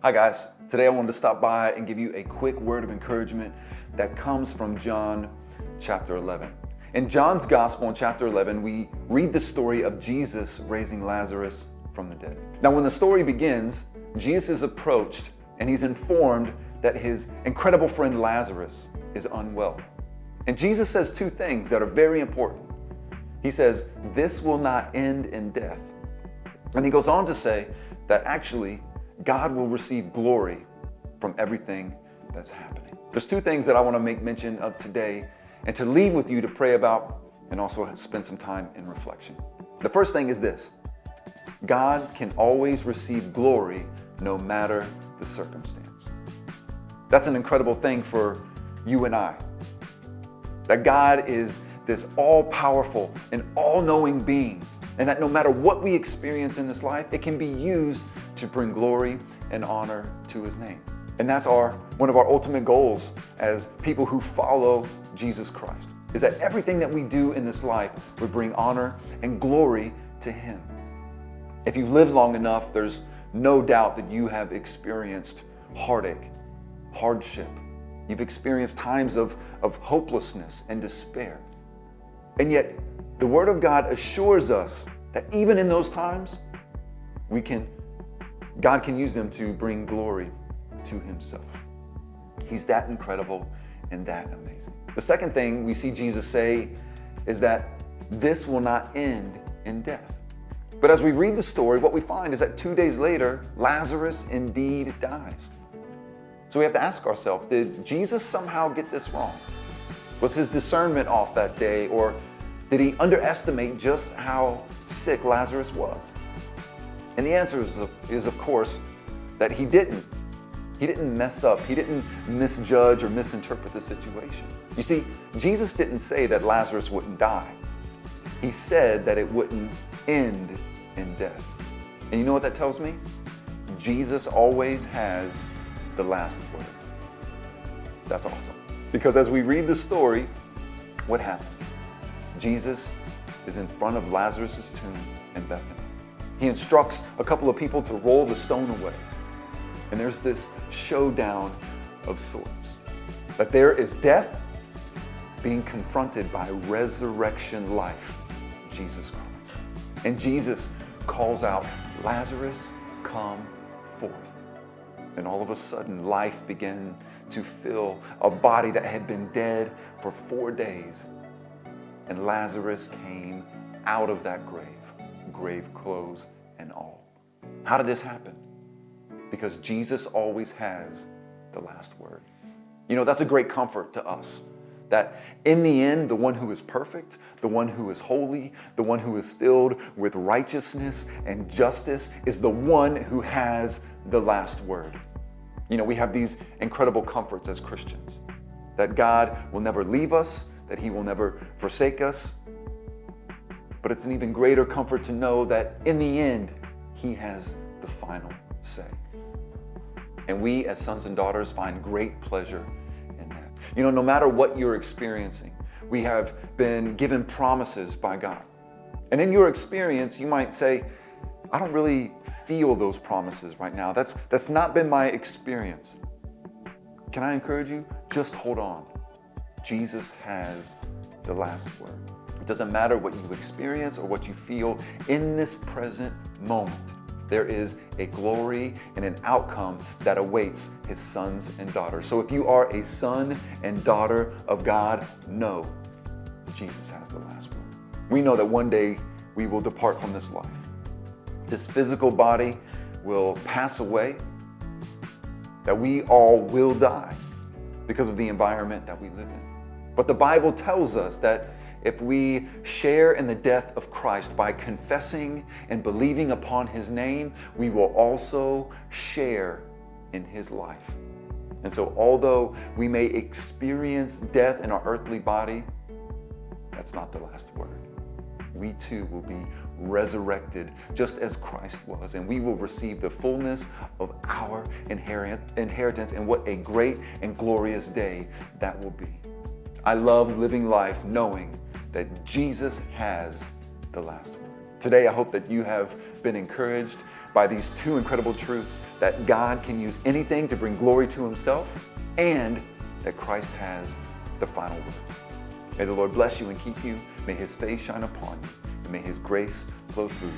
Hi guys, today I wanted to stop by and give you a quick word of encouragement that comes from John chapter 11. In John's Gospel in chapter 11, we read the story of Jesus raising Lazarus from the dead. Now when the story begins, Jesus is approached and he's informed that his incredible friend Lazarus is unwell. And Jesus says two things that are very important. He says, "This will not end in death." And he goes on to say that actually God will receive glory from everything that's happening. There's two things that I want to make mention of today and to leave with you to pray about and also spend some time in reflection. The first thing is this: God can always receive glory no matter the circumstance. That's an incredible thing for you and I. That God is this all-powerful and all-knowing being, and that no matter what we experience in this life, it can be used to bring glory and honor to His name. And that's one of our ultimate goals as people who follow Jesus Christ, is that everything that we do in this life would bring honor and glory to Him. If you've lived long enough, there's no doubt that you have experienced heartache, hardship. You've experienced times of hopelessness and despair. And yet, the Word of God assures us that even in those times, God can use them to bring glory to Himself. He's that incredible and that amazing. The second thing we see Jesus say is that this will not end in death. But as we read the story, what we find is that 2 days later, Lazarus indeed dies. So we have to ask ourselves, did Jesus somehow get this wrong? Was His discernment off that day, or did He underestimate just how sick Lazarus was? And the answer is of course, that He didn't. He didn't mess up. He didn't misjudge or misinterpret the situation. You see, Jesus didn't say that Lazarus wouldn't die. He said that it wouldn't end in death. And you know what that tells me? Jesus always has the last word. That's awesome. Because as we read the story, what happened? Jesus is in front of Lazarus' tomb in Bethany. He instructs a couple of people to roll the stone away. And there's this showdown of sorts. That there is death being confronted by resurrection life, Jesus Christ. And Jesus calls out, "Lazarus, come forth." And all of a sudden, life began to fill a body that had been dead for 4 days. And Lazarus came out of that grave clothes and all. How did this happen? Because Jesus always has the last word. You know, that's a great comfort to us. That in the end, the one who is perfect, the one who is holy, the one who is filled with righteousness and justice is the one who has the last word. You know, we have these incredible comforts as Christians. That God will never leave us, that He will never forsake us. But it's an even greater comfort to know that in the end, He has the final say. And we as sons and daughters find great pleasure in that. You know, no matter what you're experiencing, we have been given promises by God. And in your experience, you might say, "I don't really feel those promises right now. That's not been my experience." Can I encourage you? Just hold on. Jesus has the last word. It doesn't matter what you experience or what you feel in this present moment. There is a glory and an outcome that awaits His sons and daughters. So if you are a son and daughter of God, know Jesus has the last word. We know that one day we will depart from this life. This physical body will pass away, that we all will die because of the environment that we live in. But the Bible tells us that if we share in the death of Christ by confessing and believing upon His name, we will also share in His life. And so although we may experience death in our earthly body, that's not the last word. We too will be resurrected just as Christ was, and we will receive the fullness of our inheritance, and what a great and glorious day that will be. I love living life knowing that Jesus has the last word. Today, I hope that you have been encouraged by these two incredible truths, that God can use anything to bring glory to himself, and that Christ has the final word. May the Lord bless you and keep you. May his face shine upon you, and may his grace flow through you.